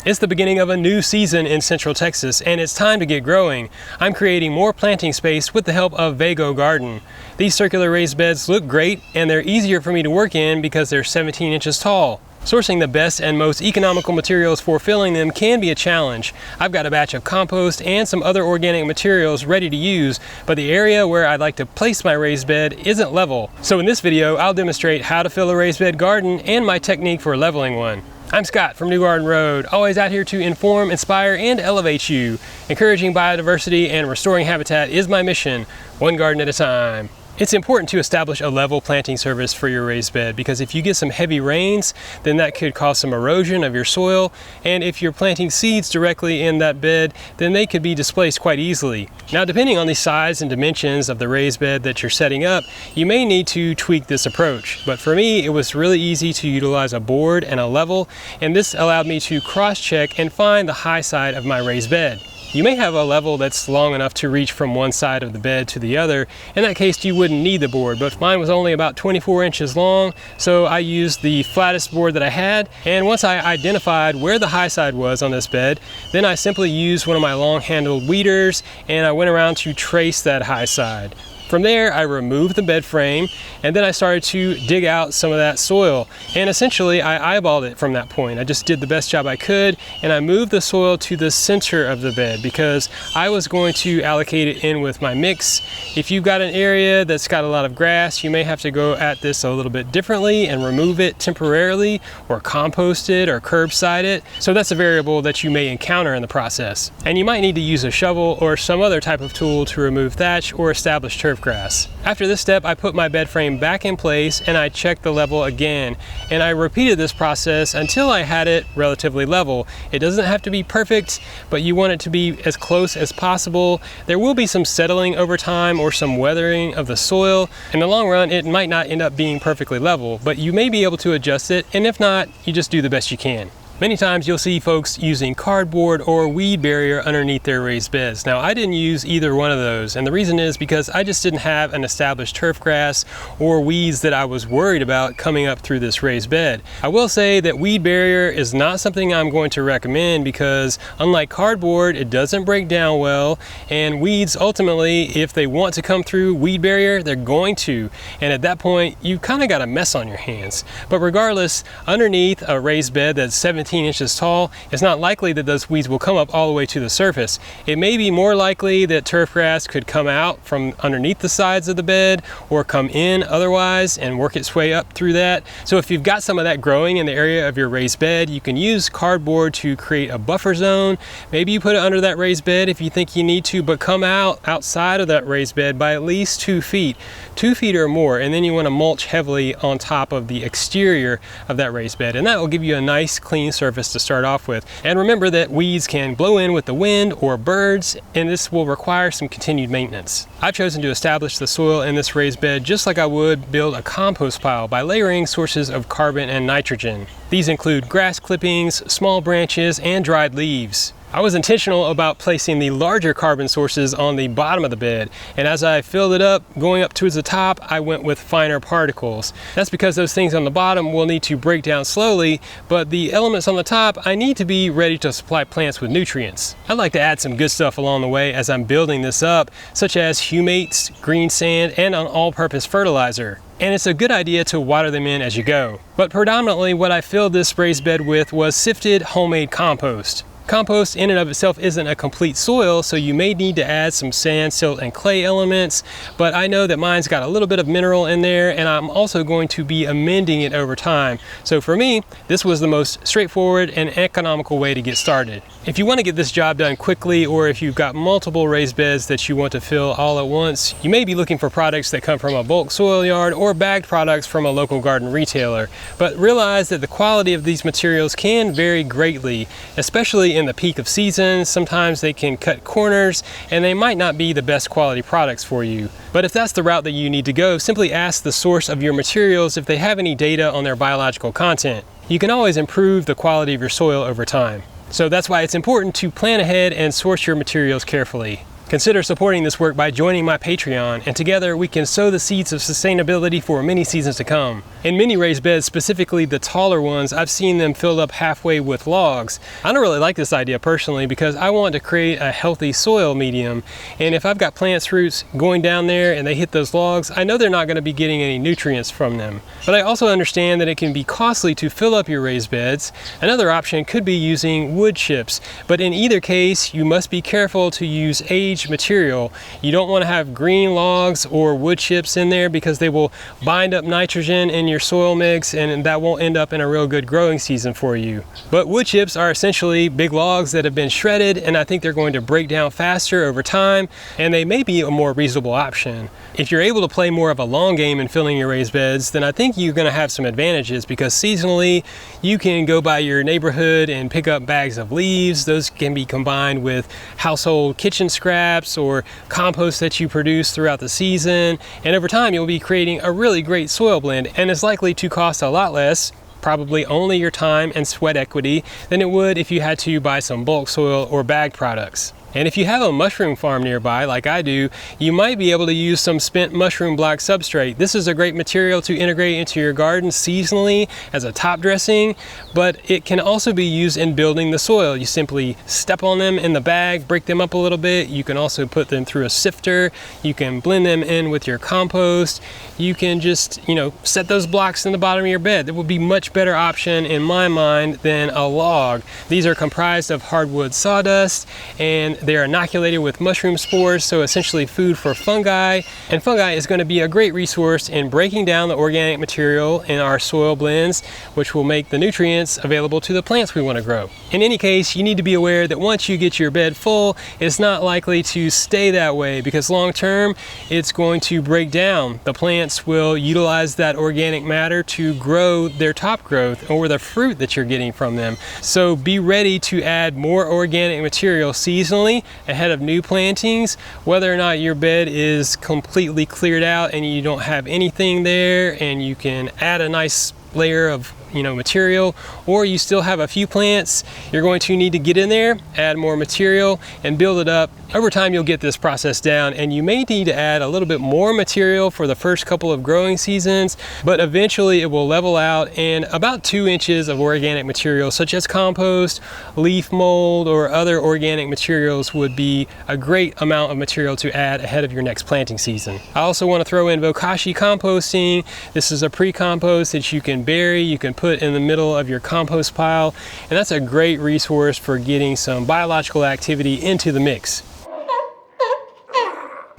It's the beginning of a new season in Central Texas, and it's time to get growing. I'm creating more planting space with the help of Vago Garden. These circular raised beds look great, and they're easier for me to work in because they're 17 inches tall. Sourcing the best and most economical materials for filling them can be a challenge. I've got a batch of compost and some other organic materials ready to use, but the area where I'd like to place my raised bed isn't level. So in this video, I'll demonstrate how to fill a raised bed garden and my technique for leveling one. I'm Scott from New Garden Road, always out here to inform, inspire, and elevate you. Encouraging biodiversity and restoring habitat is my mission, one garden at a time. It's important to establish a level planting surface for your raised bed because if you get some heavy rains, then that could cause some erosion of your soil, and if you're planting seeds directly in that bed, then they could be displaced quite easily. Now, depending on the size and dimensions of the raised bed that you're setting up, you may need to tweak this approach. But for me, it was really easy to utilize a board and a level, and this allowed me to cross-check and find the high side of my raised bed. You may have a level that's long enough to reach from one side of the bed to the other. In that case, you wouldn't need the board, but mine was only about 24 inches long, so I used the flattest board that I had. And once I identified where the high side was on this bed, then I simply used one of my long-handled weeders, and I went around to trace that high side. From there, I removed the bed frame, and then I started to dig out some of that soil. And essentially, I eyeballed it from that point. I just did the best job I could, and I moved the soil to the center of the bed because I was going to allocate it in with my mix. If you've got an area that's got a lot of grass, you may have to go at this a little bit differently and remove it temporarily, or compost it, or curbside it. So that's a variable that you may encounter in the process. And you might need to use a shovel or some other type of tool to remove thatch or establish turf grass. After this step, I put my bed frame back in place and I checked the level again, and I repeated this process until I had it relatively level. It doesn't have to be perfect, but you want it to be as close as possible. There will be some settling over time or some weathering of the soil. In the long run, it might not end up being perfectly level, but you may be able to adjust it, and if not, you just do the best you can. Many times you'll see folks using cardboard or weed barrier underneath their raised beds. Now, I didn't use either one of those, and the reason is because I just didn't have an established turf grass or weeds that I was worried about coming up through this raised bed. I will say that weed barrier is not something I'm going to recommend because unlike cardboard, it doesn't break down well, and weeds ultimately, if they want to come through weed barrier, they're going to, and at that point, you've kind of got a mess on your hands. But regardless, underneath a raised bed that's 17 inches tall, it's not likely that those weeds will come up all the way to the surface. It may be more likely that turf grass could come out from underneath the sides of the bed or come in otherwise and work its way up through that. So if you've got some of that growing in the area of your raised bed, you can use cardboard to create a buffer zone. Maybe you put it under that raised bed if you think you need to, but come outside of that raised bed by at least 2 feet. 2 feet or more, and then you want to mulch heavily on top of the exterior of that raised bed, and that will give you a nice clean surface to start off with. And remember that weeds can blow in with the wind or birds, and this will require some continued maintenance. I've chosen to establish the soil in this raised bed just like I would build a compost pile by layering sources of carbon and nitrogen. These include grass clippings, small branches, and dried leaves. I was intentional about placing the larger carbon sources on the bottom of the bed, and as I filled it up, going up towards the top, I went with finer particles. That's because those things on the bottom will need to break down slowly, but the elements on the top, I need to be ready to supply plants with nutrients. I'd like to add some good stuff along the way as I'm building this up, such as humates, green sand, and an all-purpose fertilizer. And it's a good idea to water them in as you go. But predominantly what I filled this raised bed with was sifted homemade compost. Compost in and of itself isn't a complete soil, so you may need to add some sand, silt, and clay elements, but I know that mine's got a little bit of mineral in there, and I'm also going to be amending it over time. So for me, this was the most straightforward and economical way to get started. If you want to get this job done quickly, or if you've got multiple raised beds that you want to fill all at once, you may be looking for products that come from a bulk soil yard or bagged products from a local garden retailer. But realize that the quality of these materials can vary greatly, especially in the peak of season. Sometimes they can cut corners and they might not be the best quality products for you. But if that's the route that you need to go, simply ask the source of your materials if they have any data on their biological content. You can always improve the quality of your soil over time. So that's why it's important to plan ahead and source your materials carefully. Consider supporting this work by joining my Patreon, and together we can sow the seeds of sustainability for many seasons to come. In many raised beds, specifically the taller ones, I've seen them filled up halfway with logs. I don't really like this idea personally because I want to create a healthy soil medium, and if I've got plants roots going down there and they hit those logs, I know they're not going to be getting any nutrients from them. But I also understand that it can be costly to fill up your raised beds. Another option could be using wood chips, but in either case you must be careful to use aged material. You don't want to have green logs or wood chips in there because they will bind up nitrogen in your soil mix, and that won't end up in a real good growing season for you. But wood chips are essentially big logs that have been shredded, and I think they're going to break down faster over time, and they may be a more reasonable option. If you're able to play more of a long game in filling your raised beds, then I think you're going to have some advantages because seasonally you can go by your neighborhood and pick up bags of leaves. Those can be combined with household kitchen scraps or compost that you produce throughout the season, and over time you'll be creating a really great soil blend, and it's likely to cost a lot less, probably only your time and sweat equity, than it would if you had to buy some bulk soil or bag products. And if you have a mushroom farm nearby, like I do, you might be able to use some spent mushroom block substrate. This is a great material to integrate into your garden seasonally as a top dressing, but it can also be used in building the soil. You simply step on them in the bag, break them up a little bit. You can also put them through a sifter. You can blend them in with your compost. You can just, set those blocks in the bottom of your bed. That would be a much better option in my mind than a log. These are comprised of hardwood sawdust, and they are inoculated with mushroom spores, so essentially food for fungi. And fungi is going to be a great resource in breaking down the organic material in our soil blends, which will make the nutrients available to the plants we want to grow. In any case, you need to be aware that once you get your bed full, it's not likely to stay that way because long term, it's going to break down. The plants will utilize that organic matter to grow their top growth or the fruit that you're getting from them. So be ready to add more organic material seasonally ahead of new plantings, whether or not your bed is completely cleared out and you don't have anything there and you can add a nice layer of material, or you still have a few plants. You're going to need to get in there, add more material, and build it up. Over time you'll get this process down, and you may need to add a little bit more material for the first couple of growing seasons, but eventually it will level out, and about 2 inches of organic material such as compost, leaf mold, or other organic materials would be a great amount of material to add ahead of your next planting season. I also want to throw in bokashi composting. This is a pre-compost that you can bury, you can put in the middle of your compost pile, and that's a great resource for getting some biological activity into the mix.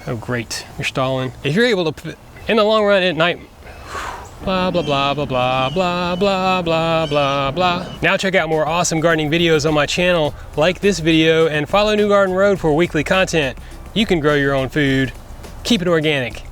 Oh great, you're stalling. If you're able to put, in the long run at night, blah blah blah blah blah blah blah blah blah blah. Now check out more awesome gardening videos on my channel, like this video, and follow New Garden Road for weekly content. You can grow your own food. Keep it organic.